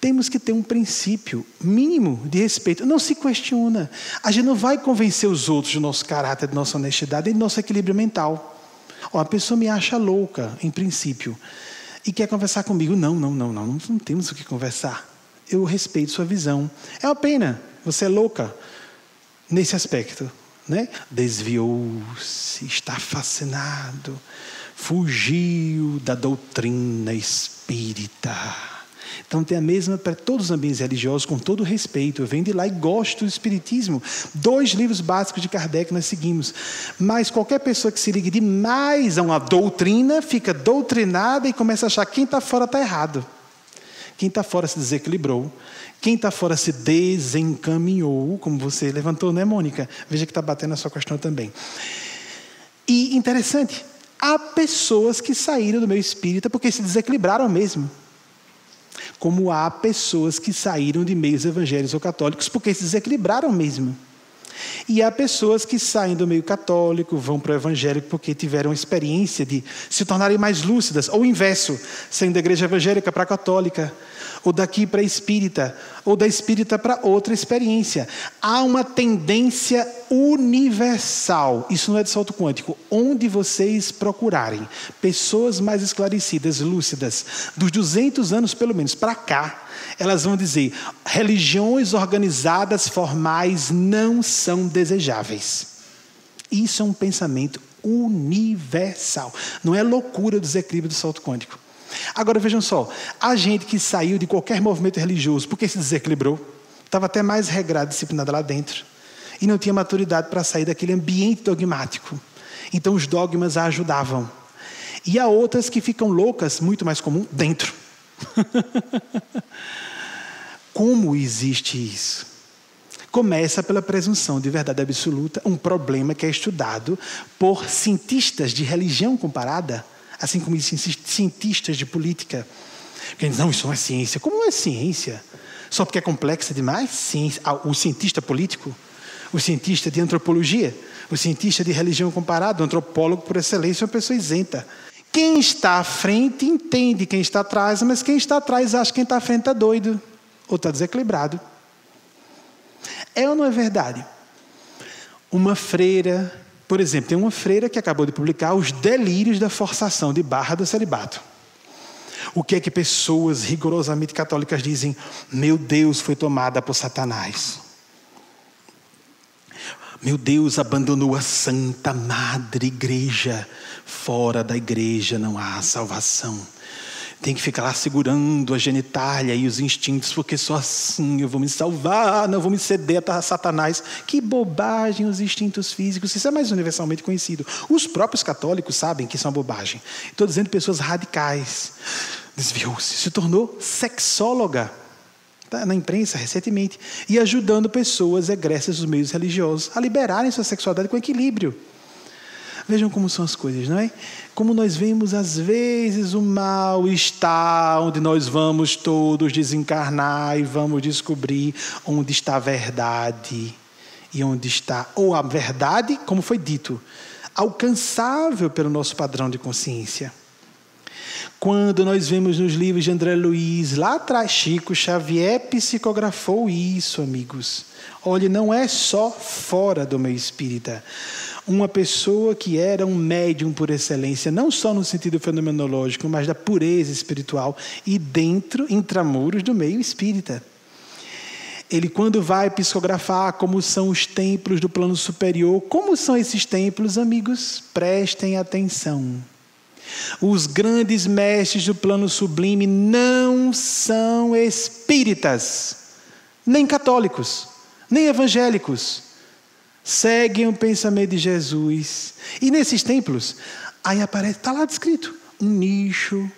Temos que ter um princípio mínimo de respeito. Não se questiona. A gente não vai convencer os outros do nosso caráter, de nossa honestidade e do nosso equilíbrio mental. Ó, a pessoa me acha louca, em princípio, e quer conversar comigo. Não temos o que conversar. Eu respeito sua visão. É uma pena, você é louca nesse aspecto, né? Desviou-se, está fascinado, fugiu da doutrina espírita. Então tem a mesma para todos os ambientes religiosos, com todo respeito. Eu venho de lá e gosto do espiritismo. 2 livros básicos de Kardec nós seguimos. Mas qualquer pessoa que se ligue demais a uma doutrina, fica doutrinada e começa a achar que quem está fora está errado. Quem está fora se desequilibrou. Quem está fora se desencaminhou, como você levantou, né, Mônica? Veja que está batendo a sua questão também. E interessante, há pessoas que saíram do meio espírita porque se desequilibraram mesmo. Como há pessoas que saíram de meios evangélicos ou católicos porque se desequilibraram mesmo. E há pessoas que saem do meio católico, vão para o evangélico porque tiveram a experiência de se tornarem mais lúcidas. Ou o inverso, saindo da igreja evangélica para a católica, ou daqui para a espírita, ou da espírita para outra experiência. Há uma tendência universal, isso não é de salto quântico, onde vocês procurarem pessoas mais esclarecidas, lúcidas, dos 200 anos pelo menos para cá, elas vão dizer, religiões organizadas formais não são desejáveis. Isso é um pensamento universal, não é loucura do desequilíbrio do salto quântico. Agora vejam só, a gente que saiu de qualquer movimento religioso porque se desequilibrou, estava até mais regrado, disciplinado lá dentro, e não tinha maturidade para sair daquele ambiente dogmático. Então os dogmas a ajudavam. E há outras que ficam loucas, muito mais comum, dentro. Como existe isso? Começa pela presunção de verdade absoluta, um problema que é estudado por cientistas de religião comparada, assim como existem cientistas de política. Quem diz, não, isso não é ciência. Como não é ciência? Só porque é complexa demais? Ciência. O cientista político, o cientista de antropologia, o cientista de religião comparada, o antropólogo por excelência é uma pessoa isenta. Quem está à frente entende quem está atrás, mas quem está atrás acha que quem está à frente está doido ou está desequilibrado. É ou não é verdade? Uma freira, por exemplo, tem uma freira que acabou de publicar Os Delírios da Forçação de Barra do Celibato. O que é que pessoas rigorosamente católicas dizem? Meu Deus foi tomada por Satanás. Meu Deus abandonou a Santa Madre Igreja. Fora da igreja não há salvação. Tem que ficar lá segurando a genitália e os instintos, porque só assim eu vou me salvar, não vou me ceder a Satanás. Que bobagem os instintos físicos, isso é mais universalmente conhecido. Os próprios católicos sabem que isso é uma bobagem. Estou dizendo pessoas radicais. Desviou-se, se tornou sexóloga. Tá na imprensa recentemente. E ajudando pessoas egressas dos meios religiosos a liberarem sua sexualidade com equilíbrio. Vejam como são as coisas, não é? Como nós vemos, às vezes, o mal está onde nós vamos todos desencarnar e vamos descobrir onde está a verdade. E onde está, ou a verdade, como foi dito, alcançável pelo nosso padrão de consciência. Quando nós vemos nos livros de André Luiz, lá atrás, Chico Xavier psicografou isso, amigos. Olha, não é só fora do meio espírita. Uma pessoa que era um médium por excelência, não só no sentido fenomenológico, mas da pureza espiritual, e dentro, intramuros do meio espírita. Ele, quando vai psicografar como são os templos do plano superior, como são esses templos, amigos? Prestem atenção. Os grandes mestres do plano sublime não são espíritas, nem católicos, nem evangélicos. Seguem o pensamento de Jesus. E nesses templos, aí aparece, está lá descrito, um nicho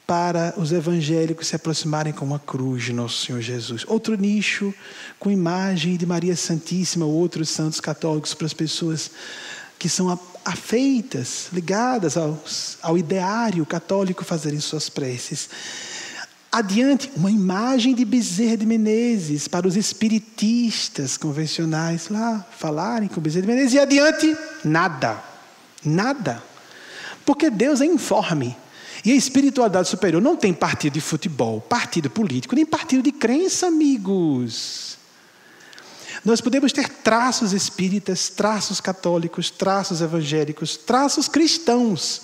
para os evangélicos se aproximarem com uma cruz de Nosso Senhor Jesus. Outro nicho com imagem de Maria Santíssima, ou outros santos católicos para as pessoas que são afeitas, ligadas ao ideário católico fazerem suas preces. Adiante, uma imagem de Bezerra de Menezes para os espiritistas convencionais lá falarem com Bezerra de Menezes. E adiante, nada. Nada. Porque Deus é informe. E a espiritualidade superior não tem partido de futebol, partido político, nem partido de crença, amigos. Nós podemos ter traços espíritas, traços católicos, traços evangélicos, traços cristãos.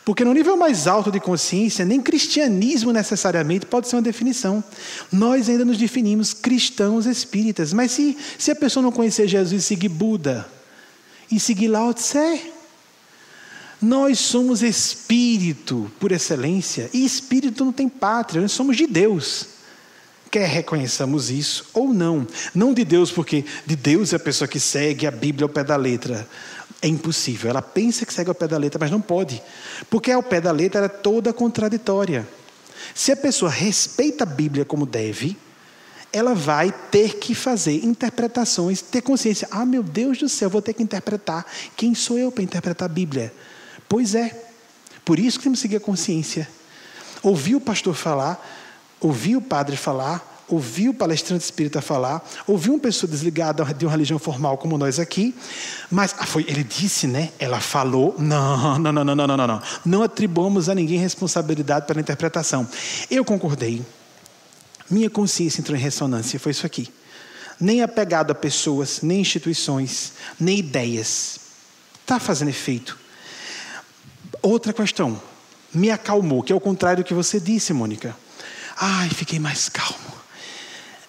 Porque no nível mais alto de consciência, nem cristianismo necessariamente pode ser uma definição. Nós ainda nos definimos cristãos espíritas. Mas se a pessoa não conhecer Jesus e seguir Buda, e seguir Lao Tse, nós somos espírito por excelência. E espírito não tem pátria, nós somos de Deus. Quer reconheçamos isso ou não. Não de Deus, porque de Deus é a pessoa que segue a Bíblia ao pé da letra. É impossível. Ela pensa que segue ao pé da letra, mas não pode. Porque ao pé da letra ela é toda contraditória. Se a pessoa respeita a Bíblia como deve, ela vai ter que fazer interpretações, ter consciência. Ah, meu Deus do céu, vou ter que interpretar. Quem sou eu para interpretar a Bíblia? Pois é. Por isso que temos que seguir a consciência. Ouvir o pastor falar, ouvir o padre falar, ouvir o palestrante espírita falar, ouvir uma pessoa desligada de uma religião formal como nós aqui, mas ele disse, né? Ela falou. Não. Não atribuamos a ninguém responsabilidade pela interpretação. Eu concordei. Minha consciência entrou em ressonância, foi isso aqui. Nem apegado a pessoas, nem instituições, nem ideias. Está fazendo efeito. Outra questão. Me acalmou, que é o contrário do que você disse, Mônica. Ai, fiquei mais calmo.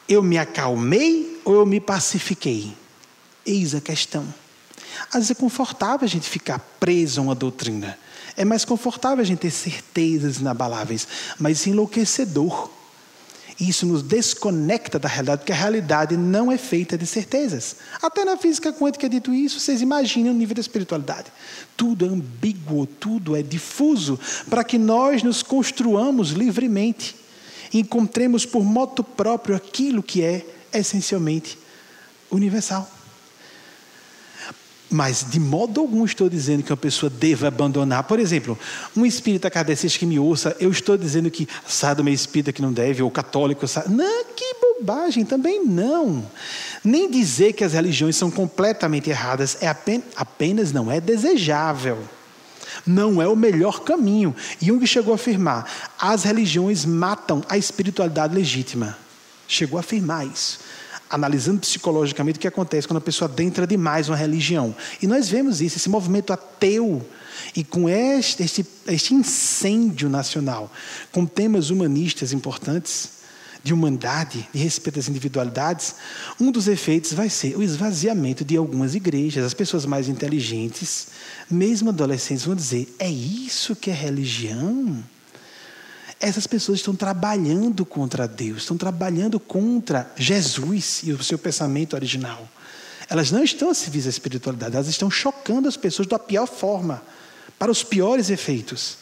Eu me acalmei ou eu me pacifiquei? Eis a questão. Às vezes é confortável a gente ficar preso a uma doutrina. É mais confortável a gente ter certezas inabaláveis. Mas enlouquecedor. Isso nos desconecta da realidade, porque a realidade não é feita de certezas. Até na física quântica é dito isso. Vocês imaginem o nível da espiritualidade. Tudo é ambíguo, tudo é difuso, para que nós nos construamos livremente. Encontremos por moto próprio aquilo que é essencialmente universal. Mas de modo algum estou dizendo que uma pessoa deva abandonar. Por exemplo, um espírita kardecista que me ouça, eu estou dizendo que sai do meio espírita que não deve, ou católico, sai. Não, que bobagem, também não. Nem dizer que as religiões são completamente erradas, apenas não é desejável. Não é o melhor caminho. Jung chegou a afirmar, as religiões matam a espiritualidade legítima. Chegou a afirmar isso. Analisando psicologicamente o que acontece quando a pessoa adentra demais uma religião. E nós vemos isso, esse movimento ateu, e com este incêndio nacional, com temas humanistas importantes, de humanidade, de respeito às individualidades, um dos efeitos vai ser o esvaziamento de algumas igrejas. As pessoas mais inteligentes, mesmo adolescentes, vão dizer, é isso que é religião? Essas pessoas estão trabalhando contra Deus, estão trabalhando contra Jesus e o seu pensamento original. Elas não estão a serviço da espiritualidade, elas estão chocando as pessoas da pior forma, para os piores efeitos.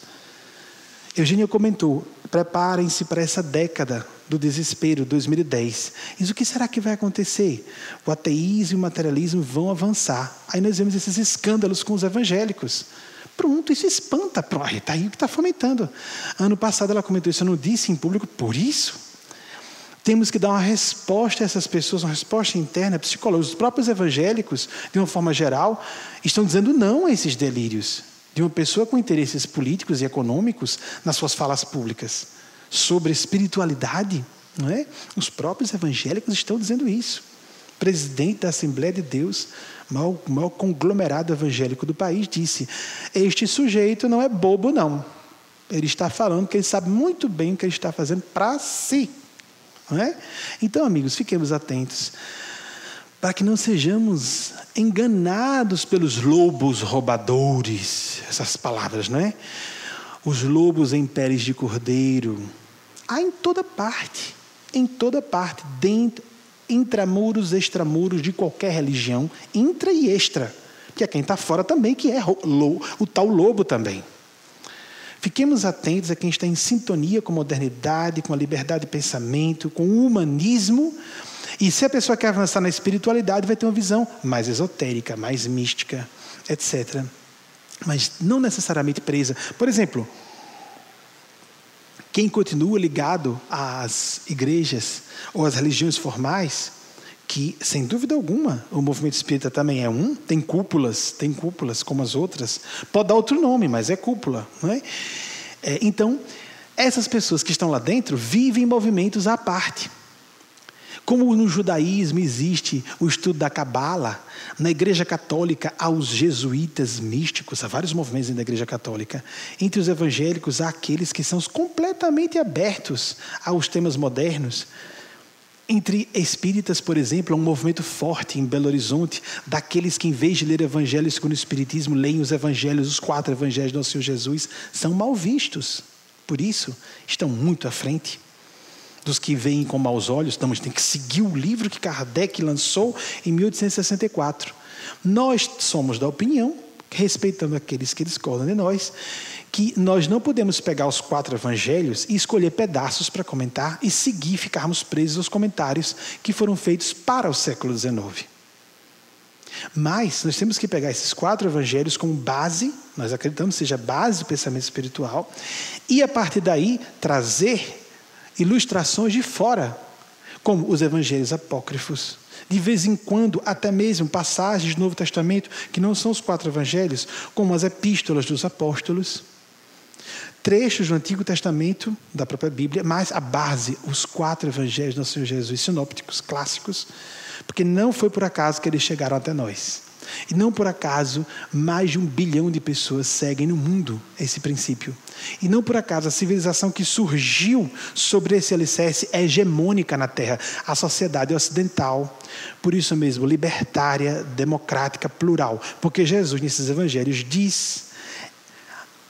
Eugênia comentou, preparem-se para essa década do desespero, 2010. Mas o que será que vai acontecer? O ateísmo e o materialismo vão avançar. Aí nós vemos esses escândalos com os evangélicos. Pronto, isso espanta. Está aí o que está fomentando. Ano passado ela comentou isso, eu não disse em público, por isso temos que dar uma resposta a essas pessoas, uma resposta interna, psicológica. Os próprios evangélicos, de uma forma geral, estão dizendo não a esses delírios de uma pessoa com interesses políticos e econômicos nas suas falas públicas sobre espiritualidade, não é? Os próprios evangélicos estão dizendo isso. O presidente da Assembleia de Deus, o maior conglomerado evangélico do país, disse, este sujeito não é bobo, não. Ele está falando que ele sabe muito bem o que ele está fazendo para si. Não é? Então, amigos, fiquemos atentos para que não sejamos enganados pelos lobos roubadores, essas palavras, não é? Os lobos em peles de cordeiro. Há em toda parte, dentro, intramuros, extramuros de qualquer religião, intra e extra, que é quem está fora também, que é o tal lobo também. Fiquemos atentos a quem está em sintonia com a modernidade, com a liberdade de pensamento, com o humanismo. E se a pessoa quer avançar na espiritualidade, vai ter uma visão mais esotérica, mais mística, etc. Mas não necessariamente presa. Por exemplo, quem continua ligado às igrejas ou às religiões formais, que, sem dúvida alguma, o movimento espírita também é tem cúpulas como as outras. Pode dar outro nome, mas é cúpula, não é? Então, essas pessoas que estão lá dentro vivem movimentos à parte. Como no judaísmo existe o estudo da Cabala, na Igreja Católica há os jesuítas místicos, há vários movimentos da Igreja Católica. Entre os evangélicos há aqueles que são completamente abertos aos temas modernos. Entre espíritas, por exemplo, há um movimento forte em Belo Horizonte, daqueles que, em vez de ler evangelhos segundo o Espiritismo, leem os evangelhos, os 4 evangelhos do Nosso Senhor Jesus, são mal vistos. Por isso, estão muito à frente dos que veem com maus olhos. Então, a gente tem que seguir o livro que Kardec lançou em 1864. Nós somos da opinião, respeitando aqueles que discordam de nós, que nós não podemos pegar os 4 evangelhos e escolher pedaços para comentar e seguir, ficarmos presos aos comentários que foram feitos para o século XIX. Mas nós temos que pegar esses 4 evangelhos como base, nós acreditamos que seja base do pensamento espiritual, e a partir daí trazer ilustrações de fora, como os evangelhos apócrifos. De vez em quando, até mesmo passagens do Novo Testamento, que não são os 4 evangelhos, como as epístolas dos apóstolos, trechos do Antigo Testamento, da própria Bíblia, mas a base, os 4 evangelhos do Nosso Senhor Jesus, sinópticos, clássicos, porque não foi por acaso que eles chegaram até nós. E não por acaso, mais de 1 bilhão de pessoas seguem no mundo esse princípio. E não por acaso, a civilização que surgiu sobre esse alicerce é hegemônica na Terra, a sociedade ocidental. Por isso mesmo, libertária, democrática, plural. Porque Jesus, nesses evangelhos, diz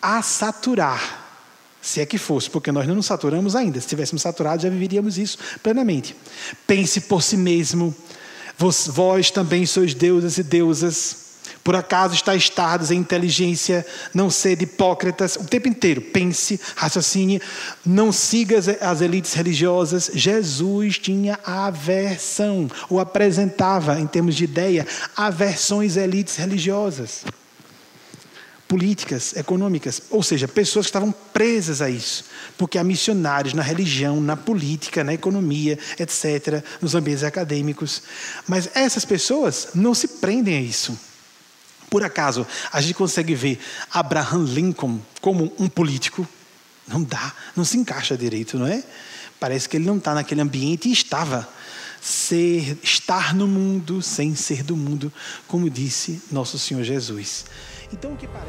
a saturar, se é que fosse, porque nós não nos saturamos ainda. Se estivéssemos saturados, já viveríamos isso plenamente. Pense por si mesmo. Vós também sois deuses e deusas. Por acaso estáis tardos em inteligência, não sede hipócritas. O tempo inteiro, pense, raciocine, não siga as elites religiosas. Jesus tinha aversão, ou apresentava, em termos de ideia, aversões a elites religiosas, políticas, econômicas, ou seja, pessoas que estavam presas a isso, porque há missionários na religião, na política, na economia, etc., nos ambientes acadêmicos. Mas essas pessoas não se prendem a isso. Por acaso, a gente consegue ver Abraham Lincoln como um político? Não dá, não se encaixa direito, não é? Parece que ele não está naquele ambiente e estava. Estar no mundo sem ser do mundo, como disse Nosso Senhor Jesus. Então, o que parece?